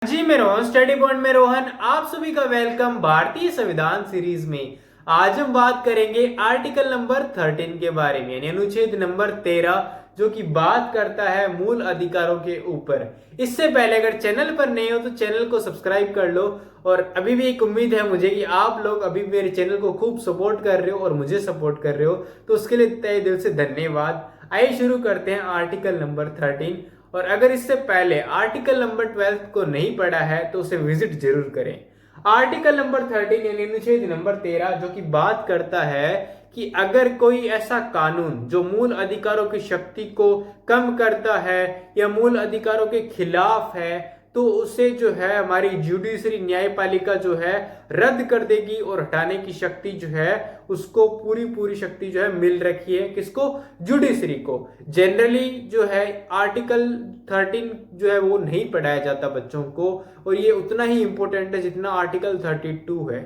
जी मैं Rohan, study point में रोहन। आप सभी का वेलकम भारतीय संविधान सीरीज में। आज हम बात करेंगे आर्टिकल नंबर 13 के बारे में, यानी अनुच्छेद नंबर 13, जो कि बात करता है मूल अधिकारों के ऊपर। इससे पहले अगर चैनल पर नए हो तो चैनल को सब्सक्राइब कर लो। और अभी भी एक उम्मीद है मुझे कि आप लोग अभी मेरे चैनल को खूब सपोर्ट कर रहे हो और मुझे सपोर्ट कर रहे हो, तो उसके लिए तहे दिल से धन्यवाद। आइए शुरू करते हैं आर्टिकल नंबर 13। और अगर इससे पहले आर्टिकल नंबर 12 को नहीं पढ़ा है तो उसे विजिट जरूर करें। आर्टिकल नंबर 13 यानी अनुच्छेद नंबर 13, जो कि बात करता है कि अगर कोई ऐसा कानून जो मूल अधिकारों की शक्ति को कम करता है या मूल अधिकारों के खिलाफ है, तो उसे जो है हमारी जुडिशरी न्यायपालिका जो है रद्द कर देगी और हटाने की शक्ति जो है उसको पूरी पूरी शक्ति जो है मिल रखी है। किसको? जुडिशरी को। जनरली जो है आर्टिकल 13 जो है वो नहीं पढ़ाया जाता बच्चों को, और ये उतना ही इंपॉर्टेंट है जितना आर्टिकल 32 है,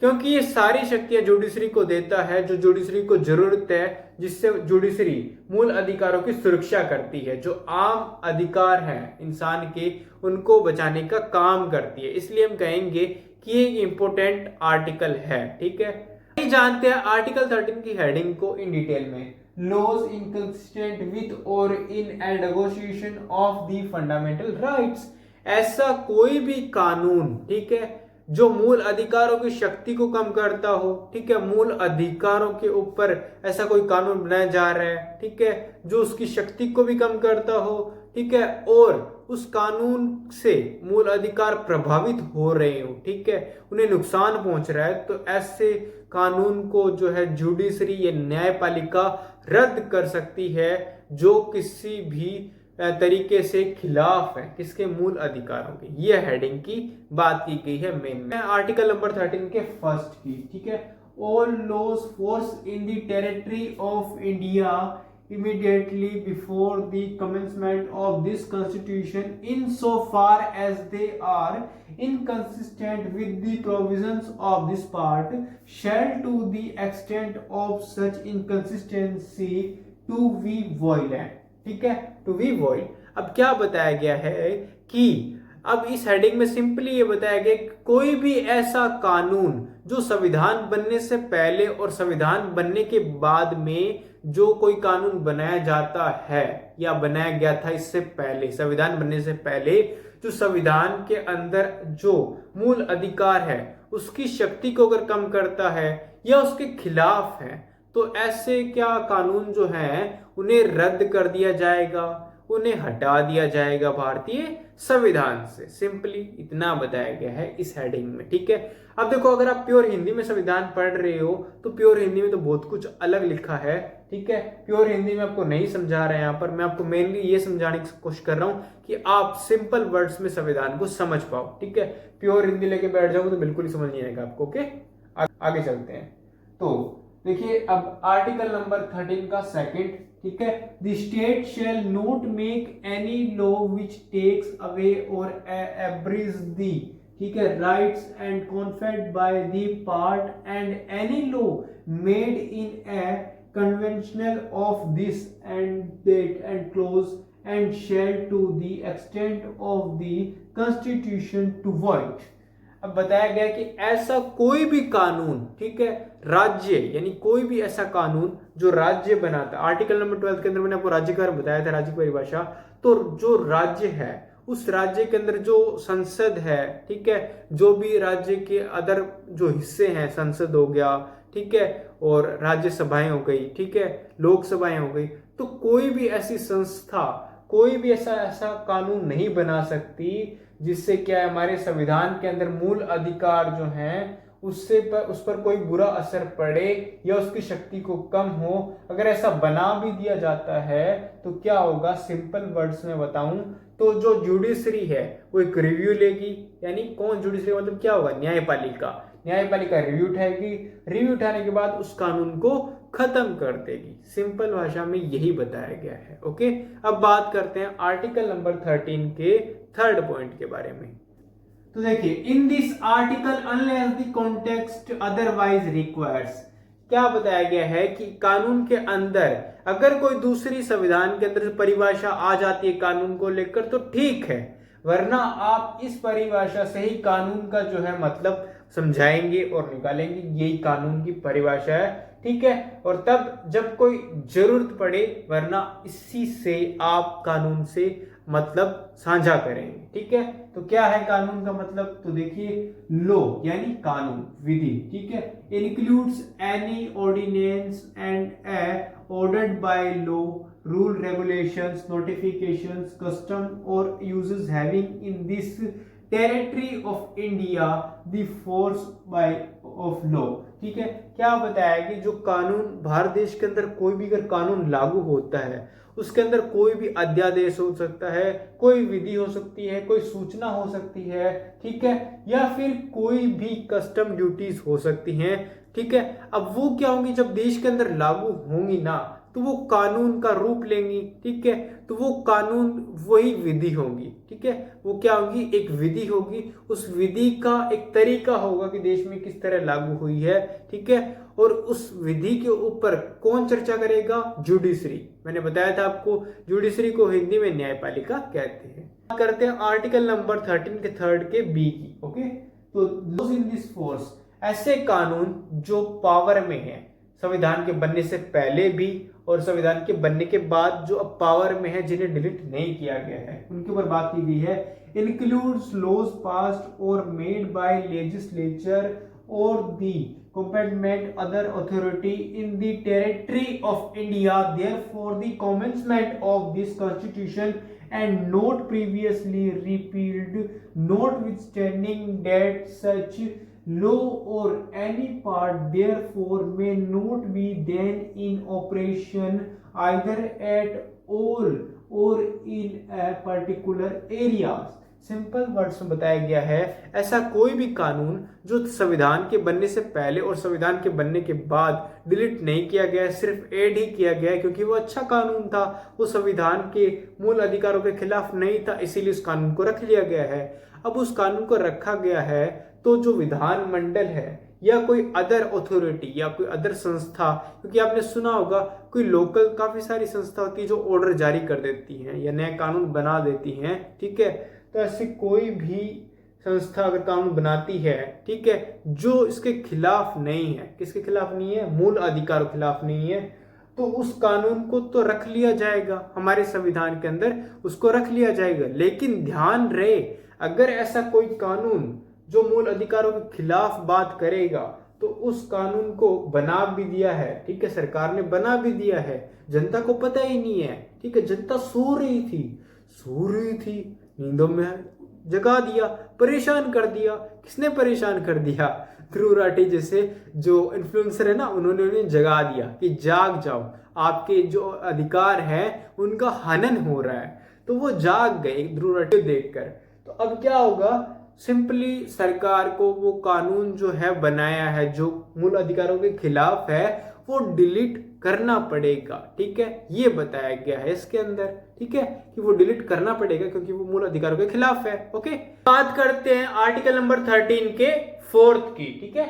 क्योंकि ये सारी शक्तियां जुडिशरी को देता है जो जुडिशरी को जरूरत है, जिससे जुडिशरी मूल अधिकारों की सुरक्षा करती है। जो आम अधिकार हैं इंसान के, उनको बचाने का काम करती है। इसलिए हम कहेंगे कि ये इंपॉर्टेंट आर्टिकल है। ठीक है, जानते हैं आर्टिकल 13 की हेडिंग को इन डिटेल में। लॉज इनकंसिस्टेंट विथ और in and negotiation of the fundamental rights. ऐसा कोई भी कानून, ठीक है, जो मूल अधिकारों की शक्ति को कम करता हो, ठीक है, मूल अधिकारों के ऊपर ऐसा कोई कानून बनाया जा रहा है, ठीक है, जो उसकी शक्ति को भी कम करता हो, ठीक है, और उस कानून से मूल अधिकार प्रभावित हो रहे हो, ठीक है, उन्हें नुकसान पहुंच रहा है, तो ऐसे कानून को जो है जुडिशरी या न्यायपालिका रद्द कर सकती है, जो किसी भी तरीके से खिलाफ है किसके? मूल अधिकारों के। ये हेडिंग की बात की गई है मेन में आर्टिकल नंबर 13 के फर्स्ट की। ठीक है, all laws force in the territory of India immediately before the commencement of this constitution insofar as they are inconsistent with the provisions of this part shall to the extent of such inconsistency to be violent। ठीक है, to be void. अब क्या बताया गया है कि अब इस हेडिंग में सिंपली ये बताया गया कि कोई भी ऐसा कानून जो संविधान बनने से पहले और संविधान बनने के बाद में जो कोई कानून बनाया जाता है या बनाया गया था इससे पहले, संविधान बनने से पहले, जो संविधान के अंदर जो मूल अधिकार है उसकी शक्ति को अगर कम करता है या उसके खिलाफ है, तो ऐसे क्या कानून जो हैं उन्हें रद्द कर दिया जाएगा, उन्हें हटा दिया जाएगा भारतीय संविधान से। सिंपली इतना बताया गया है इस हेडिंग में। ठीक है, अब देखो अगर आप प्योर हिंदी में संविधान पढ़ रहे हो तो प्योर हिंदी में तो बहुत कुछ अलग लिखा है। ठीक है, प्योर हिंदी में आपको नहीं समझा रहा है, यहाँ पर मैं आपको मेनली ये समझाने की कोशिश कर रहा हूँ कि आप सिंपल वर्ड्स में संविधान को समझ पाओ। ठीक है, प्योर हिंदी लेके बैठ जाओगे तो बिल्कुल ही समझ नहीं आएगा आपको। ओके, आगे चलते हैं। तो देखिए अब आर्टिकल नंबर 13 का सेकंड, ठीक है, the state shall not make any law which takes away or abridge the, ठीक है, rights and conferred by the part and any law made in a conventional of this and that and clause and shall to the extent of the constitution to void. अब बताया गया कि ऐसा कोई भी कानून, ठीक है, राज्य यानी कोई भी ऐसा कानून जो राज्य बनाता है। आर्टिकल नंबर 12 के अंदर मैंने आपको राज्य का बताया था, राज्य की परिभाषा। तो जो राज्य है उस राज्य के अंदर जो संसद है, ठीक है, जो भी राज्य के अदर जो हिस्से हैं, संसद हो गया, ठीक है, और राज्यसभाएं हो गई, ठीक है, लोकसभाएं हो गई, तो कोई भी ऐसी संस्था, कोई भी ऐसा कानून नहीं बना सकती जिससे क्या है हमारे संविधान के अंदर मूल अधिकार जो हैं उस पर कोई बुरा असर पड़े या उसकी शक्ति को कम हो। अगर ऐसा बना भी दिया जाता है तो क्या होगा, सिंपल वर्ड्स में बताऊं तो जो जुडिशरी है वो एक रिव्यू लेगी। यानी कौन? जुडिशरी मतलब क्या होगा? न्यायपालिका। न्यायपालिका रिव्यू उठाएगी, रिव्यू उठाने के बाद उस कानून को खत्म कर देगी। सिंपल भाषा में यही बताया गया है। ओके, अब बात करते हैं आर्टिकल नंबर 13 के थर्ड पॉइंट के बारे में। तो देखिए, इन this article unless the context otherwise requires, क्या बताया गया है कि कानून के अंदर अगर कोई दूसरी संविधान के अंदर परिभाषा आ जाती है कानून को लेकर तो ठीक है, वरना आप इस परिभाषा से ही कानून का जो है मतलब समझाएंगे और निकालेंगे, यही कानून की परिभाषा है, ठीक है। और तब जब कोई जरूरत पड़े, वरना इसी से आप कानून से मतलब साझा करेंगे, ठीक है। तो क्या है कानून का मतलब, तो देखिए लॉ यानी कानून, विधि, ठीक है, includes any ordinance and ordered by law, rule, regulations, notifications, custom or uses having in this territory of India the force by of law, ठीक है। क्या बताया कि जो कानून भारत देश के अंदर कोई भी अगर कानून लागू होता है, उसके अंदर कोई भी अध्यादेश हो सकता है, कोई विधि हो सकती है, कोई सूचना हो सकती है, ठीक है, या फिर कोई भी कस्टम ड्यूटीज हो सकती हैं, ठीक है। अब वो क्या होंगी, जब देश के अंदर लागू होंगी ना, तो वो कानून का रूप लेंगी, ठीक है। तो वो कानून वही विधि होगी, ठीक है, वो क्या होगी, एक विधि होगी। उस विधि का एक तरीका होगा कि देश में किस तरह लागू हुई है, ठीक है। और उस विधि के ऊपर कौन चर्चा करेगा, जुडिशरी। मैंने बताया था आपको, जुडिशरी को हिंदी में न्यायपालिका कहते हैं। बात करते हैं आर्टिकल नंबर 13 के थर्ड के बी की, ओके। तो लॉज इन दिस फोर्स, ऐसे कानून जो पावर में है संविधान के बनने से पहले भी और संविधान के बनने के बाद जो अब पावर में है, जिन्हें डिलीट नहीं किया गया है, उनके ऊपर बात की गई है। इंक्लूड्स लॉज पास्ड और मेड बाय लेजिस्लेचर और दी competent other authority in the territory of India, therefore the commencement of this constitution and not previously repealed, notwithstanding that such law or any part therefore may not be then in operation either at all or in a particular areas। Simple words में बताया गया है, ऐसा कोई भी कानून जो संविधान के बनने से पहले और संविधान के बनने के बाद डिलीट नहीं किया गया है, सिर्फ ऐड ही किया गया है, क्योंकि वो अच्छा कानून था, वो संविधान के मूल अधिकारों के खिलाफ नहीं था, इसीलिए उस कानून को रख लिया गया है। अब उस कानून को रखा गया है तो जो विधानमंडल है या कोई अदर अथॉरिटी या कोई अदर संस्था, क्योंकि आपने सुना होगा कोई लोकल काफी सारी संस्था होती है जो ऑर्डर जारी कर देती हैं या नया कानून बना देती हैं, ठीक है। तो ऐसी कोई भी संस्था अगर कानून बनाती है, ठीक है, जो इसके खिलाफ नहीं है, किसके खिलाफ नहीं है, मूल अधिकारों के खिलाफ नहीं है, तो उस कानून को तो रख लिया जाएगा, हमारे संविधान के अंदर उसको रख लिया जाएगा। लेकिन ध्यान रहे, अगर ऐसा कोई कानून जो मूल अधिकारों के खिलाफ बात करेगा, तो उस कानून को बना भी दिया है, ठीक है, सरकार ने बना भी दिया है, जनता को पता ही नहीं है, ठीक है, जनता सो रही थी, नींदों में जगा दिया, परेशान कर दिया। किसने परेशान कर दिया, ध्रुव राठी जैसे जो इन्फ्लुएंसर है ना, उन्होंने उन्हें जगा दिया कि जाग जाओ, आपके जो अधिकार है उनका हनन हो रहा है। तो वो जाग गए ध्रुव राठी देखकर। तो अब क्या होगा, सिंपली सरकार को वो कानून जो है बनाया है जो मूल अधिकारों के खिलाफ है, वो डिलीट करना पड़ेगा, ठीक है, ये बताया गया है इसके अंदर, ठीक है, कि वो डिलीट करना पड़ेगा क्योंकि वो मूल अधिकारों के खिलाफ है, ओके। बात करते हैं आर्टिकल नंबर 13 के फोर्थ की, ठीक है।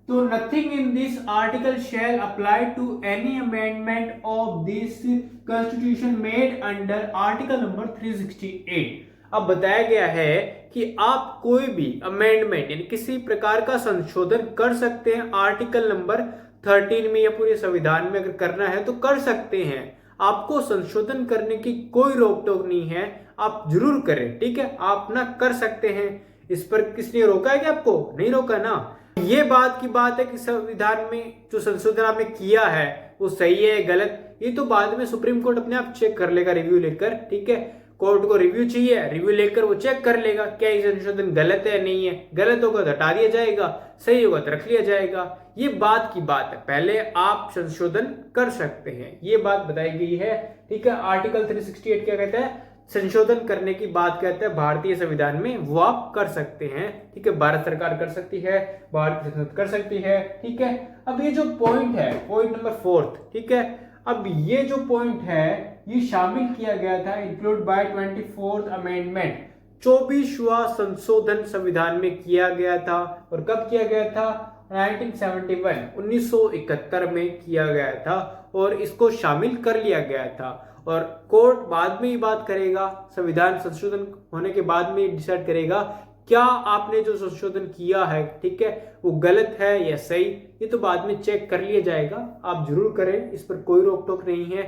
तो nothing in this article shall apply to any amendment of this constitution made under article number 368। अब बताया गया है कि आप कोई भी अमेंडमेंट यानी किसी प्रकार का संशोधन कर सकते हैं आर्टिकल नंबर 13 में या पूरे संविधान में, अगर करना है तो कर सकते हैं। आपको संशोधन करने की कोई रोक टोक नहीं है, आप जरूर करें, ठीक है, आप ना कर सकते हैं। इस पर किसने रोका है, कि आपको नहीं रोका ना। ये बात की बात है कि संविधान में जो संशोधन आपने किया है वो सही है गलत, ये तो बाद में सुप्रीम कोर्ट अपने आप चेक कर लेगा, रिव्यू लेकर, ठीक है। कोर्ट को रिव्यू चाहिए, रिव्यू लेकर वो चेक कर लेगा क्या ये संशोधन गलत है नहीं है, गलत होगा तो हटा दिया जाएगा, सही होगा तो रख लिया जाएगा। ये बात की बात है, पहले आप संशोधन कर सकते हैं, ये बात बताई गई है, ठीक है। आर्टिकल 368 क्या कहता है, संशोधन करने की बात कहता है भारतीय संविधान में, वो आप कर सकते हैं, ठीक है। भारत सरकार कर सकती है, भारत संसद कर सकती है, ठीक है। अब ये जो पॉइंट है, पॉइंट नंबर 4, ठीक है, अब ये जो पॉइंट है ये शामिल किया गया था इंक्लूड बाय 24th अमेंडमेंट, 24वां संशोधन संविधान में किया गया था। और कब किया गया था, 1971 में किया गया था और इसको शामिल कर लिया गया था। और कोर्ट बाद में ही बात करेगा, संविधान संशोधन होने के बाद में ही डिसाइड करेगा क्या आपने जो संशोधन किया है, ठीक है, वो गलत है या सही। ये तो बाद में चेक कर लिया जाएगा, आप जरूर करें, इस पर कोई रोक टोक नहीं है।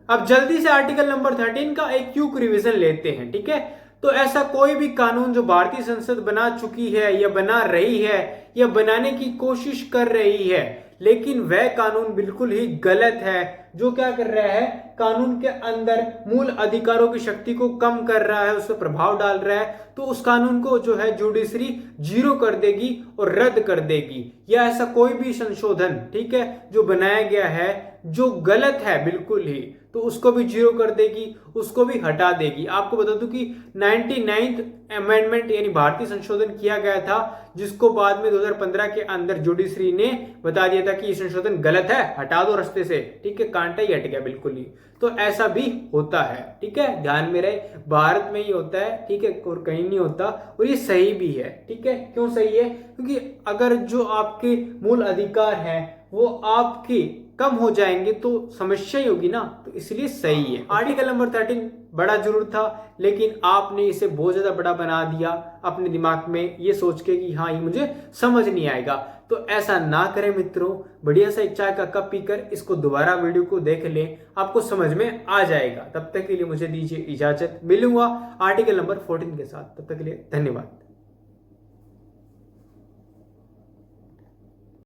अब जल्दी से आर्टिकल नंबर 13 का एक क्विक रिवीजन लेते हैं, ठीक है। तो ऐसा कोई भी कानून जो भारतीय संसद बना चुकी है या बना रही है या बनाने की कोशिश कर रही है, लेकिन वह कानून बिल्कुल ही गलत है, जो क्या कर रहा है, कानून के अंदर मूल अधिकारों की शक्ति को कम कर रहा है, उस पर प्रभाव डाल रहा है, तो उस कानून को जो है जुडिशरी जीरो कर देगी और रद्द कर देगी। या ऐसा कोई भी संशोधन, ठीक है, जो बनाया गया है जो गलत है बिल्कुल ही, तो उसको भी जीरो कर देगी, उसको भी हटा देगी। आपको बता दूं कि 99th अमेंडमेंट यानी भारतीय संशोधन किया गया था, जिसको बाद में 2015 के अंदर जुडिशरी ने बता दिया था कि ये संशोधन गलत है, हटा दो रास्ते से, ठीक है, कांटा ही हट गया बिल्कुल ही। तो ऐसा भी होता है, ठीक है, ध्यान में रहे, भारत में ही होता है, ठीक है, और कहीं नहीं होता, और ये सही भी है, ठीक है। क्यों सही है? क्योंकि अगर जो आपके मूल अधिकार हैं वो आपके कम हो जाएंगे तो समस्या ही होगी ना, तो इसलिए सही है। आर्टिकल नंबर 13 बड़ा जरूर था, लेकिन आपने इसे बहुत ज्यादा बड़ा बना दिया अपने दिमाग में ये सोच के कि हाँ ये मुझे समझ नहीं आएगा। तो ऐसा ना करें मित्रों, बढ़िया सा एक चाय का कप पीकर इसको दोबारा वीडियो को देख लें, आपको समझ में आ जाएगा। तब तक के लिए मुझे दीजिए इजाजत, मिलूंगा आर्टिकल नंबर 14 के साथ, तब तक के लिए धन्यवाद।